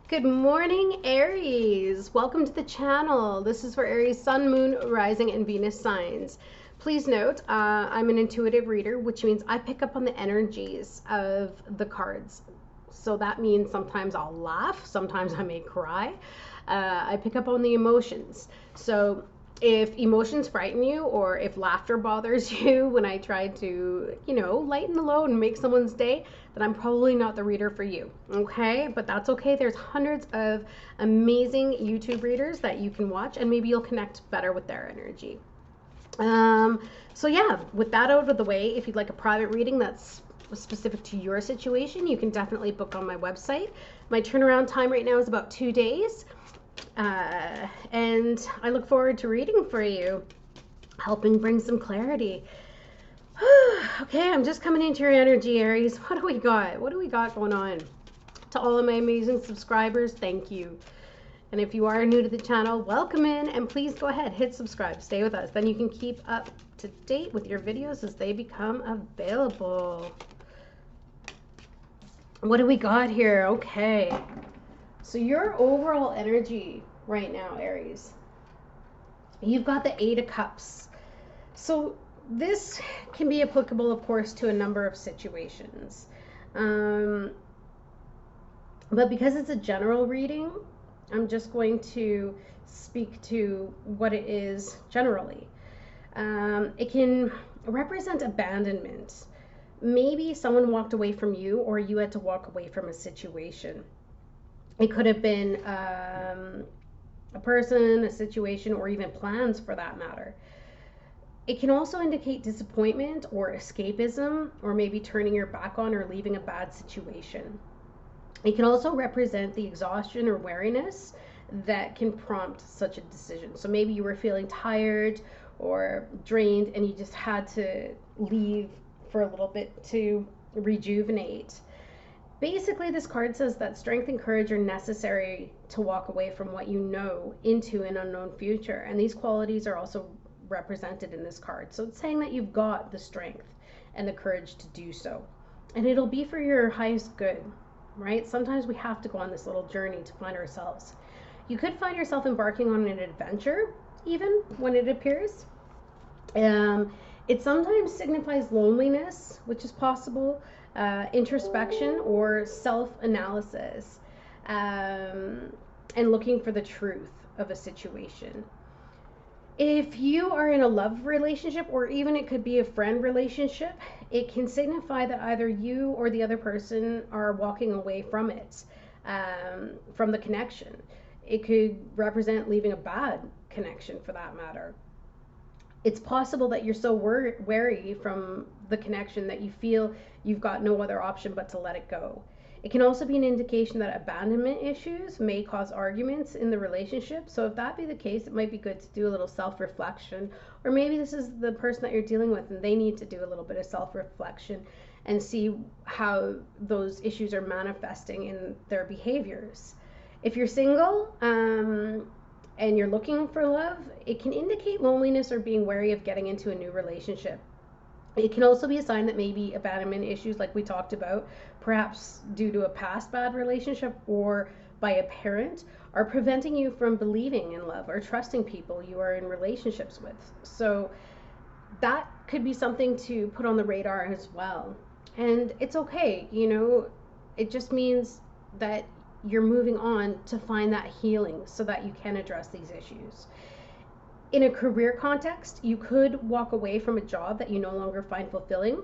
Good morning, Aries. Welcome to the channel. This is for Aries Sun, Moon, Rising, and Venus signs. Please note, I'm an intuitive reader, which means I pick up on the energies of the cards. So that means sometimes I'll laugh, sometimes I may cry. I pick up on the emotions. So if emotions frighten you or if laughter bothers you when I try to, lighten the load and make someone's day, then I'm probably not the reader for you. Okay? But that's okay. There's hundreds of amazing YouTube readers that you can watch, and maybe you'll connect better with their energy. So yeah, with that out of the way, if you'd like a private reading that's specific to your situation, you can definitely book on my website. My turnaround time right now is about 2 days. And I look forward to reading for you, helping bring some clarity. Okay, I'm just coming into your energy, Aries. What do we got? What do we got going on? To all of my amazing subscribers, thank you. And if you are new to the channel, welcome in, and please go ahead, hit subscribe, stay with us. Then you can keep up to date with your videos as they become available. What do we got here? Okay. So your overall energy right now, Aries, you've got the 8 of Cups. So this can be applicable, of course, to a number of situations. But because it's a general reading, I'm just going to speak to what it is generally. It can represent abandonment. Maybe someone walked away from you, or you had to walk away from a situation. It could have been a person, a situation, or even plans for that matter. It can also indicate disappointment or escapism, or maybe turning your back on or leaving a bad situation. It can also represent the exhaustion or weariness that can prompt such a decision. So maybe you were feeling tired or drained and you just had to leave for a little bit to rejuvenate. Basically, this card says that strength and courage are necessary to walk away from what you know into an unknown future. And these qualities are also represented in this card. So it's saying that you've got the strength and the courage to do so. And it'll be for your highest good, right? Sometimes we have to go on this little journey to find ourselves. You could find yourself embarking on an adventure, even when it appears. It sometimes signifies loneliness, which is possible. Introspection or self-analysis, and looking for the truth of a situation. If you are in a love relationship, or even it could be a friend relationship, it can signify that either you or the other person are walking away from it, from the connection. It could represent leaving a bad connection for that matter. It's possible that you're so wary from the connection that you feel you've got no other option but to let it go. It can also be an indication that abandonment issues may cause arguments in the relationship. So if that be the case, it might be good to do a little self-reflection. Or maybe this is the person that you're dealing with and they need to do a little bit of self-reflection and see how those issues are manifesting in their behaviors. If you're single, and you're looking for love, it can indicate loneliness or being wary of getting into a new relationship. It can also be a sign that maybe abandonment issues, like we talked about, perhaps due to a past bad relationship or by a parent, are preventing you from believing in love or trusting people you are in relationships with. So that could be something to put on the radar as well. And it's okay, it just means that you're moving on to find that healing so that you can address these issues. In a career context, you could walk away from a job that you no longer find fulfilling.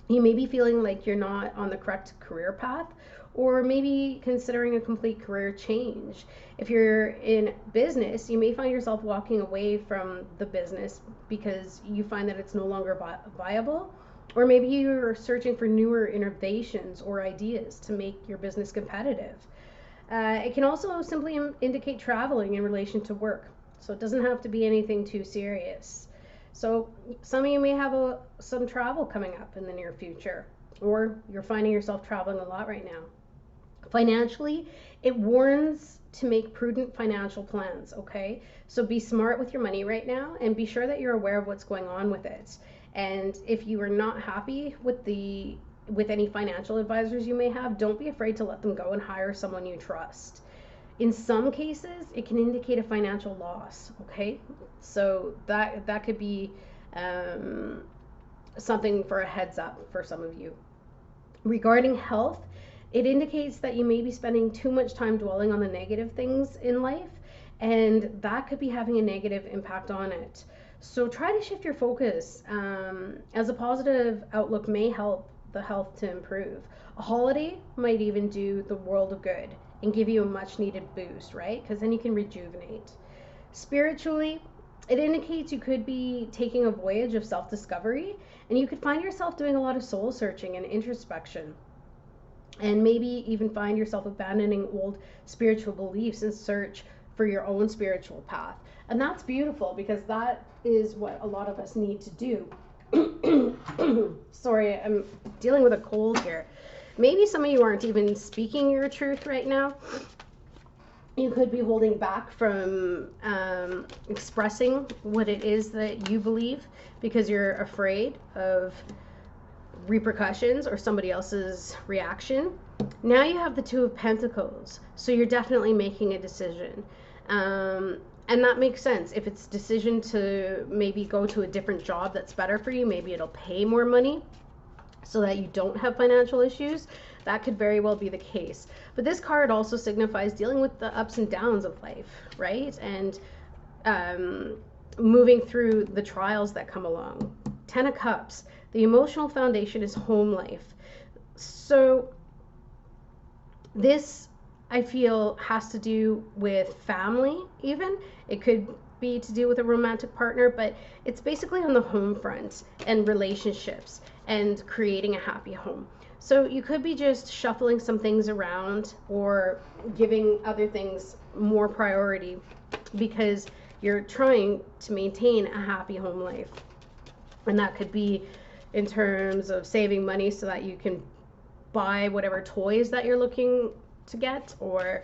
You may be feeling like you're not on the correct career path, or maybe considering a complete career change. If you're in business, you may find yourself walking away from the business because you find that it's no longer viable. Or maybe you're searching for newer innovations or ideas to make your business competitive. It can also simply indicate traveling in relation to work. So it doesn't have to be anything too serious. So some of you may have some travel coming up in the near future, or you're finding yourself traveling a lot right now. Financially, it warns to make prudent financial plans, okay? So be smart with your money right now and be sure that you're aware of what's going on with it. And if you are not happy with the with any financial advisors you may have, don't be afraid to let them go and hire someone you trust. In some cases, it can indicate a financial loss, okay? So that could be something for a heads up for some of you. Regarding health, it indicates that you may be spending too much time dwelling on the negative things in life, and that could be having a negative impact on it. So try to shift your focus, as a positive outlook may help the health to improve. A holiday might even do the world of good and give you a much needed boost, right? Because then you can rejuvenate. Spiritually, it indicates you could be taking a voyage of self-discovery, and you could find yourself doing a lot of soul searching and introspection, and maybe even find yourself abandoning old spiritual beliefs in search for your own spiritual path. And that's beautiful, because that is what a lot of us need to do. Sorry, I'm dealing with a cold here. Maybe some of you aren't even speaking your truth right now. You could be holding back from expressing what it is that you believe because you're afraid of repercussions or somebody else's reaction. Now you have the Two of Pentacles, so you're definitely making a decision. And that makes sense. If it's a decision to maybe go to a different job that's better for you, maybe it'll pay more money so that you don't have financial issues, that could very well be the case. But this card also signifies dealing with the ups and downs of life, right? And moving through the trials that come along. 10 of Cups. The emotional foundation is home life. So this, I feel, has to do with family even. It could be to do with a romantic partner, but it's basically on the home front and relationships and creating a happy home. So you could be just shuffling some things around or giving other things more priority because you're trying to maintain a happy home life. And that could be in terms of saving money so that you can buy whatever toys that you're looking to get, or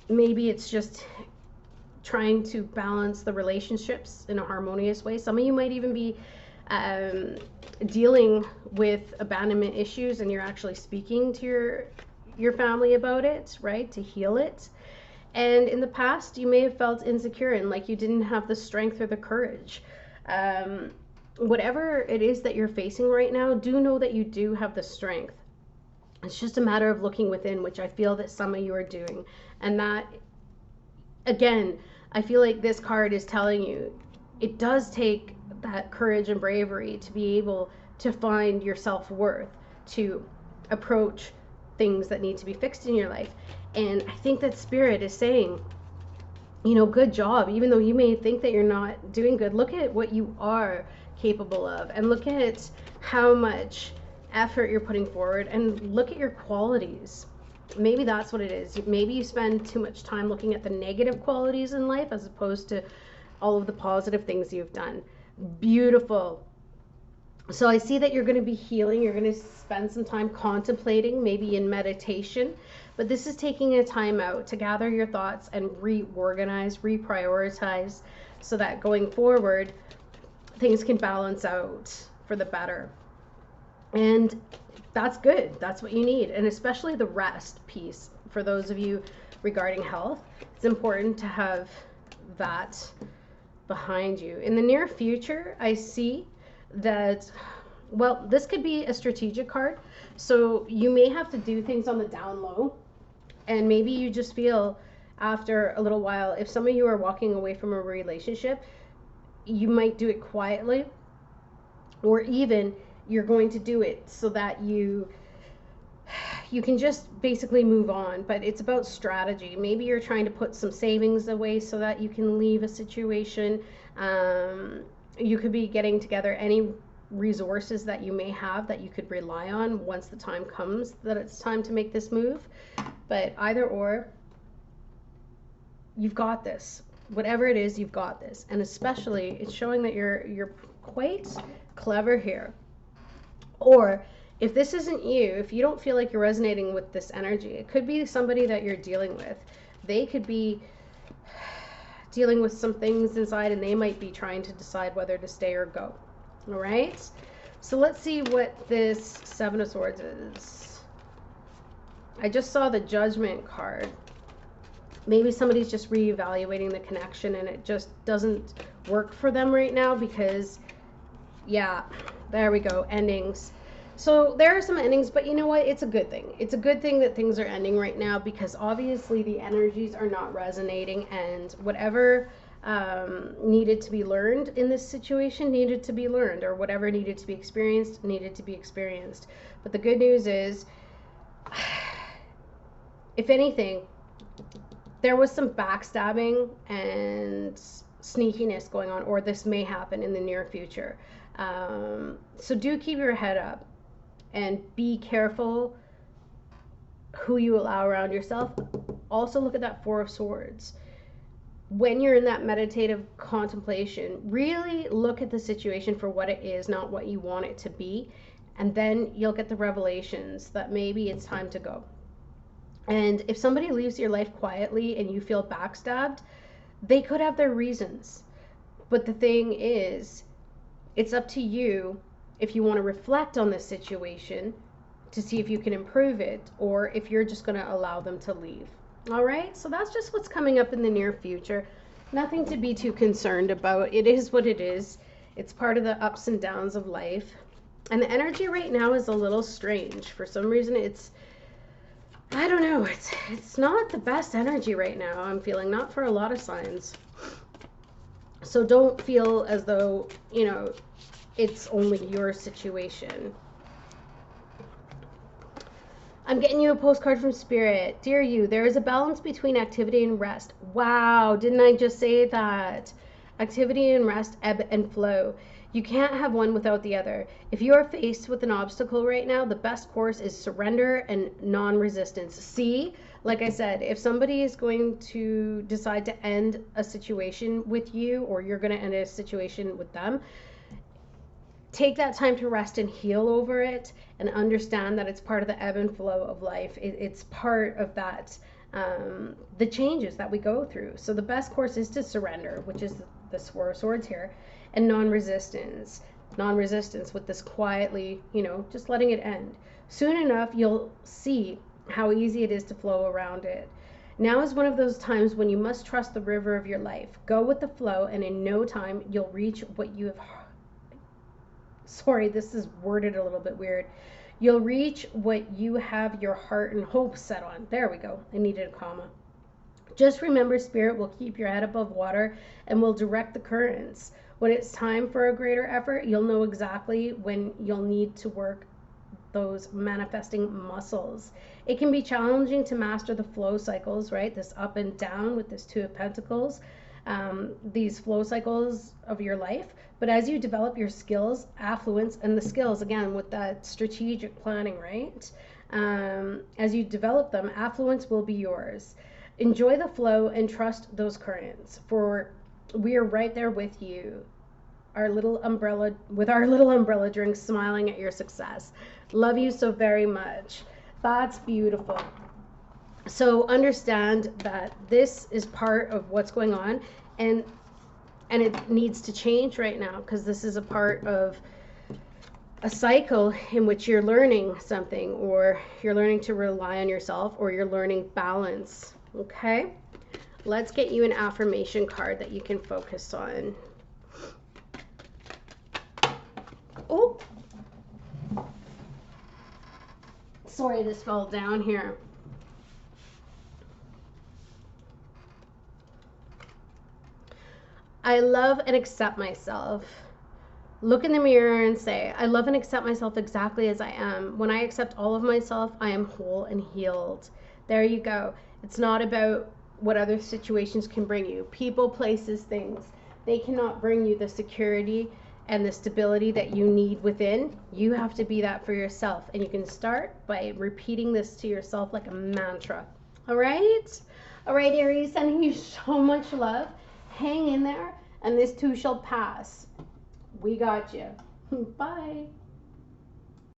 maybe it's just trying to balance the relationships in a harmonious way. Some of you might even be dealing with abandonment issues, and you're actually speaking to your family about it, right, to heal it. And in the past, you may have felt insecure and like you didn't have the strength or the courage. Whatever it is that you're facing right now, do know that you do have the strength. It's just a matter of looking within, which I feel that some of you are doing. And that, again, I feel like this card is telling you it does take that courage and bravery to be able to find your self-worth, to approach things that need to be fixed in your life. And I think that Spirit is saying, you know, good job. Even though you may think that you're not doing good, look at what you are capable of, and look at how much effort you're putting forward, and look at your qualities. Maybe that's what it is. Maybe you spend too much time looking at the negative qualities in life as opposed to all of the positive things you've done. Beautiful. So I see that you're going to be healing. You're going to spend some time contemplating, maybe in meditation, but this is taking a time out to gather your thoughts and reorganize, reprioritize, so that going forward things can balance out for the better. And that's good. That's what you need. And especially the rest piece for those of you regarding health. It's important to have that behind you. In the near future, I see that, well, this could be a strategic card. So you may have to do things on the down low. And maybe you just feel after a little while, if some of you are walking away from a relationship, you might do it quietly, or even you're going to do it so that you can just basically move on. But it's about strategy. Maybe you're trying to put some savings away so that you can leave a situation. You could be getting together any resources that you may have that you could rely on once the time comes that it's time to make this move. But either or, you've got this. Whatever it is, you've got this. And especially, it's showing that you're quite clever here. Or if this isn't you, if you don't feel like you're resonating with this energy, it could be somebody that you're dealing with. They could be dealing with some things inside, and they might be trying to decide whether to stay or go. All right? So let's see what this Seven of Swords is. I just saw the Judgment card. Maybe somebody's just reevaluating the connection and it just doesn't work for them right now because, yeah, there we go, endings. So there are some endings, but you know what? It's a good thing. It's a good thing that things are ending right now because obviously the energies are not resonating, and whatever needed to be learned in this situation needed to be learned, or whatever needed to be experienced needed to be experienced. But the good news is, if anything, there was some backstabbing and sneakiness going on, or this may happen in the near future. So do keep your head up and be careful who you allow around yourself. Also look at that Four of Swords. When you're in that meditative contemplation, really look at the situation for what it is, not what you want it to be. And then you'll get the revelations that maybe it's time to go. And if somebody leaves your life quietly and you feel backstabbed, they could have their reasons. But the thing is, it's up to you if you want to reflect on this situation to see if you can improve it, or if you're just going to allow them to leave. All right, so that's just what's coming up in the near future. Nothing to be too concerned about. It is what it is. It's part of the ups and downs of life. And the energy right now is a little strange. For some reason, it's, I don't know, it's not the best energy right now, I'm feeling, not for a lot of signs. So don't feel as though, you know, it's only your situation. I'm getting you a postcard from Spirit. Dear you, there is a balance between activity and rest. Wow, didn't I just say that? Activity and rest ebb and flow. You can't have one without the other. If you are faced with an obstacle right now, the best course is surrender and non-resistance. See, like I said, if somebody is going to decide to end a situation with you, or you're going to end a situation with them, take that time to rest and heal over it, and understand that it's part of the ebb and flow of life. It's part of that, the changes that we go through. So the best course is to surrender, which is the Four of Swords here, and non-resistance with this quietly, you know, just letting it end. Soon enough, you'll see how easy it is to flow around it. Now is one of those times when you must trust the river of your life. Go with the flow, and in no time, you'll reach what you have. Sorry, this is worded a little bit weird. You'll reach what you have your heart and hope set on. There we go. I needed a comma. Just remember, Spirit will keep your head above water and will direct the currents. When it's time for a greater effort, you'll know exactly when you'll need to work those manifesting muscles. It can be challenging to master the flow cycles, right? This up and down with this Two of Pentacles, these flow cycles of your life. But as you develop your skills, affluence, and the skills, again, with that strategic planning, right? As you develop them, affluence will be yours. Enjoy the flow and trust those currents, for we are right there with you. Our little umbrella drink, smiling at your success. Love you so very much. That's beautiful. So understand that this is part of what's going on, and it needs to change right now, because this is a part of a cycle in which you're learning something, or you're learning to rely on yourself, or you're learning balance. Okay, let's get you an affirmation card that you can focus on. Oh, sorry, this fell down here. I love and accept myself. Look in the mirror and say, I love and accept myself exactly as I am. When I accept all of myself, I am whole and healed. There you go. It's not about what other situations can bring you. People, places, things. They cannot bring you the security and the stability that you need within. You have to be that for yourself. And you can start by repeating this to yourself like a mantra. All right? All right, Aries, sending you so much love. Hang in there, and this too shall pass. We got you. Bye.